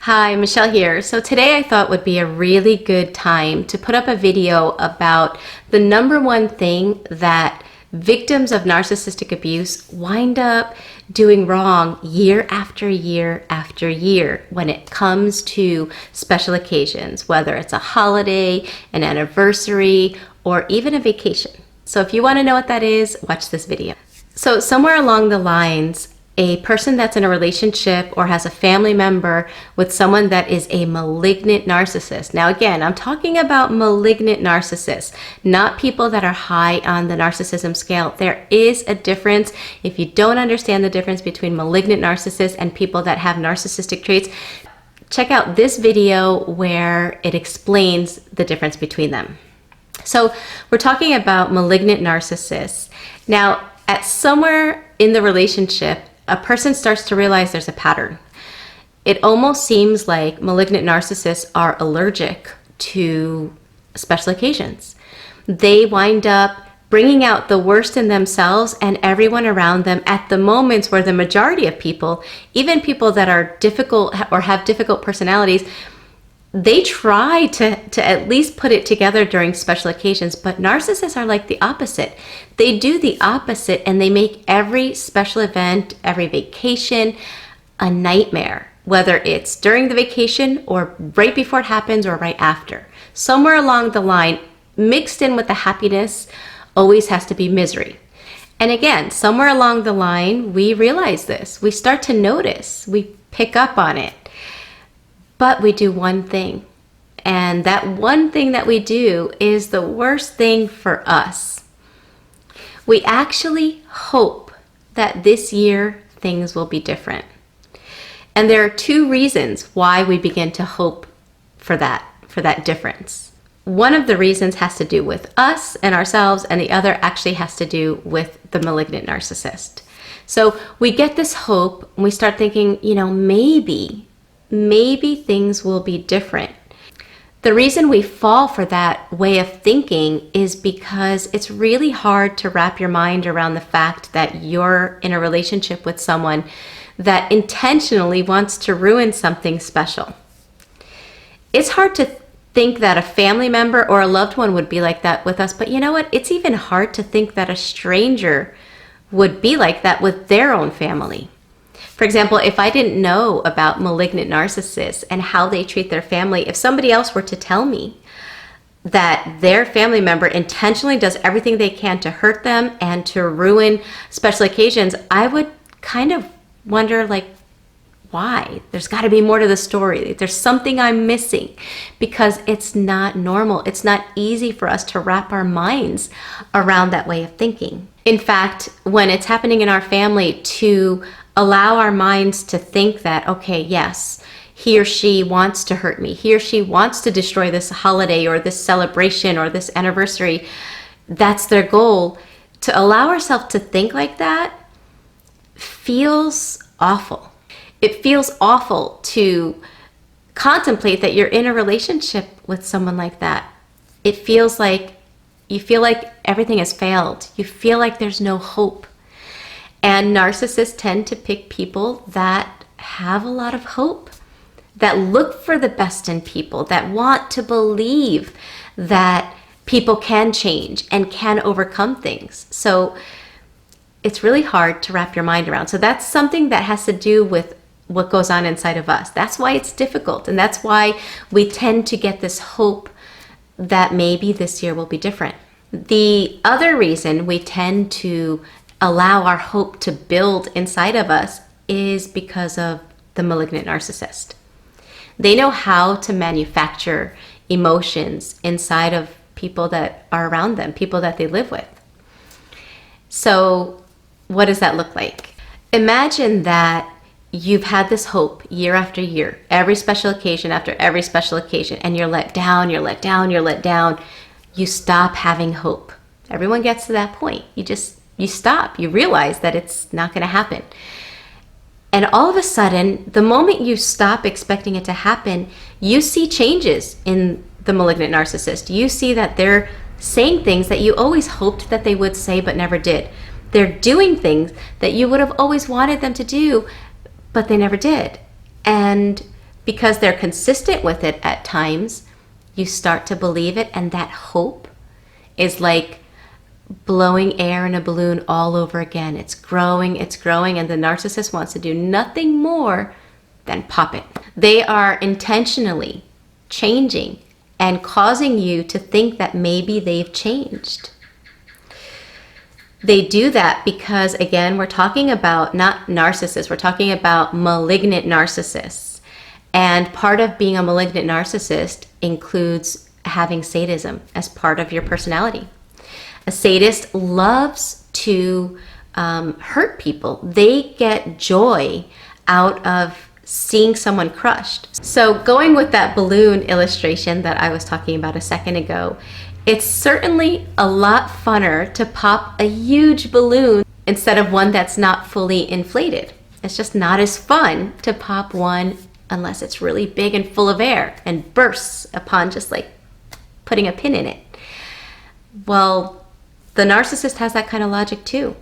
Hi, Michelle here. So today I thought would be a really good time to put up a video about the number one thing that victims of narcissistic abuse wind up doing wrong year after year after year when it comes to special occasions, whether it's a holiday, an anniversary, or even a vacation. So if you want to know what that is, watch this video. So somewhere along the lines, a person that's in a relationship or has a family member with someone that is a malignant narcissist. Now again, I'm talking about malignant narcissists, not people that are high on the narcissism scale. There is a difference. If you don't understand the difference between malignant narcissists and people that have narcissistic traits, check out this video where it explains the difference between them. So we're talking about malignant narcissists. Now, at somewhere in the relationship, a person starts to realize there's a pattern. It almost seems like malignant narcissists are allergic to special occasions. They wind up bringing out the worst in themselves and everyone around them at the moments where the majority of people, even people that are difficult or have difficult personalities, they try to at least put it together during special occasions, but narcissists are like the opposite. They do the opposite and they make every special event, every vacation, a nightmare, whether it's during the vacation or right before it happens or right after. Somewhere along the line, mixed in with the happiness, always has to be misery. And again, somewhere along the line, we realize this. We start to notice, we pick up on it. But we do one thing, and that one thing that we do is the worst thing for us. We actually hope that this year things will be different. And there are two reasons why we begin to hope for that difference. One of the reasons has to do with us and ourselves, and the other actually has to do with the malignant narcissist. So we get this hope, and we start thinking, maybe things will be different. The reason we fall for that way of thinking is because it's really hard to wrap your mind around the fact that you're in a relationship with someone that intentionally wants to ruin something special. It's hard to think that a family member or a loved one would be like that with us, but you know what? It's even hard to think that a stranger would be like that with their own family. For example, if I didn't know about malignant narcissists and how they treat their family, if somebody else were to tell me that their family member intentionally does everything they can to hurt them and to ruin special occasions, I would kind of wonder, why? There's got to be more to the story. There's something I'm missing, because it's not normal. It's not easy for us to wrap our minds around that way of thinking. In fact, when it's happening in our family, to allow our minds to think that, okay, yes, he or she wants to hurt me. He or she wants to destroy this holiday or this celebration or this anniversary. That's their goal. To allow ourselves to think like that feels awful. It feels awful to contemplate that you're in a relationship with someone like that. It feels like you feel like everything has failed. You feel like there's no hope. And narcissists tend to pick people that have a lot of hope, that look for the best in people, that want to believe that people can change and can overcome things. So it's really hard to wrap your mind around. So that's something that has to do with what goes on inside of us. That's why it's difficult. And that's why we tend to get this hope that maybe this year will be different. The other reason we tend to allow our hope to build inside of us is because of the malignant narcissist. They know how to manufacture emotions inside of people that are around them, people that they live with. So what does that look like? Imagine that you've had this hope year after year, every special occasion after every special occasion, and you're let down, you're let down, you're let down. You stop having hope. Everyone gets to that point. You stop. You realize that it's not going to happen. And all of a sudden, the moment you stop expecting it to happen, you see changes in the malignant narcissist. You see that they're saying things that you always hoped that they would say but never did. They're doing things that you would have always wanted them to do, but they never did. And because they're consistent with it at times, you start to believe it, and that hope is like blowing air in a balloon all over again. It's growing, and the narcissist wants to do nothing more than pop it. They are intentionally changing and causing you to think that maybe they've changed. They do that because, again, we're talking about not narcissists, we're talking about malignant narcissists. And part of being a malignant narcissist includes having sadism as part of your personality. A sadist loves to hurt people. They get joy out of seeing someone crushed. So going with that balloon illustration that I was talking about a second ago, it's certainly a lot funner to pop a huge balloon instead of one that's not fully inflated. It's just not as fun to pop one unless it's really big and full of air and bursts upon just like putting a pin in it. Well, the narcissist has that kind of logic too.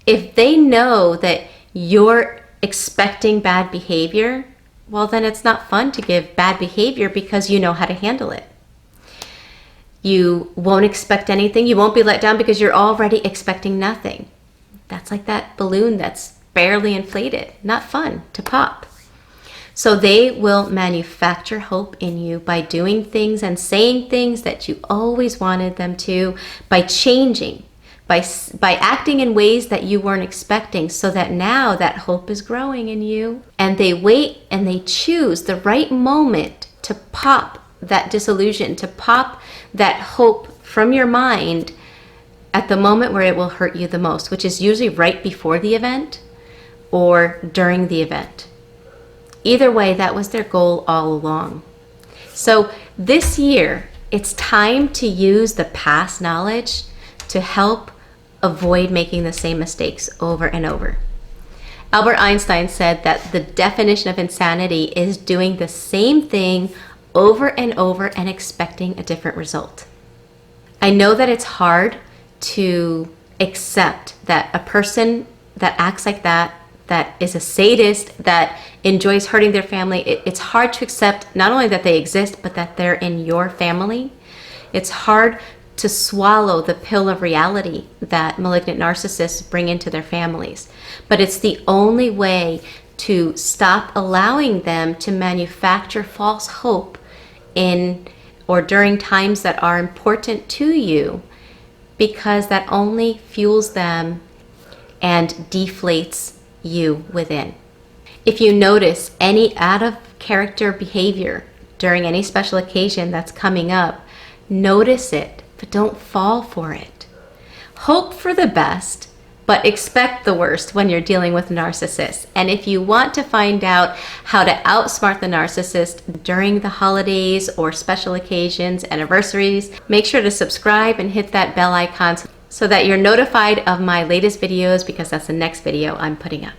If they know that you're expecting bad behavior, well, then it's not fun to give bad behavior because you know how to handle it. You won't expect anything. You won't be let down because you're already expecting nothing. That's like that balloon that's barely inflated. Not fun to pop. So they will manufacture hope in you by doing things and saying things that you always wanted them to, by changing, by acting in ways that you weren't expecting, so that now that hope is growing in you. And they wait and they choose the right moment to pop that disillusion, to pop that hope from your mind at the moment where it will hurt you the most, which is usually right before the event or during the event. Either way, that was their goal all along. So this year, it's time to use the past knowledge to help avoid making the same mistakes over and over. Albert Einstein said that the definition of insanity is doing the same thing over and over and expecting a different result. I know that it's hard to accept that a person that acts like that is a sadist, that enjoys hurting their family, it's hard to accept not only that they exist, but that they're in your family. It's hard to swallow the pill of reality that malignant narcissists bring into their families. But it's the only way to stop allowing them to manufacture false hope in or during times that are important to you, because that only fuels them and deflates you within. If you notice any out of character behavior during any special occasion that's coming up, notice it, but don't fall for it. Hope for the best, but expect the worst when you're dealing with narcissists. And if you want to find out how to outsmart the narcissist during the holidays or special occasions, anniversaries, make sure to subscribe and hit that bell icon so that you're notified of my latest videos, because that's the next video I'm putting up.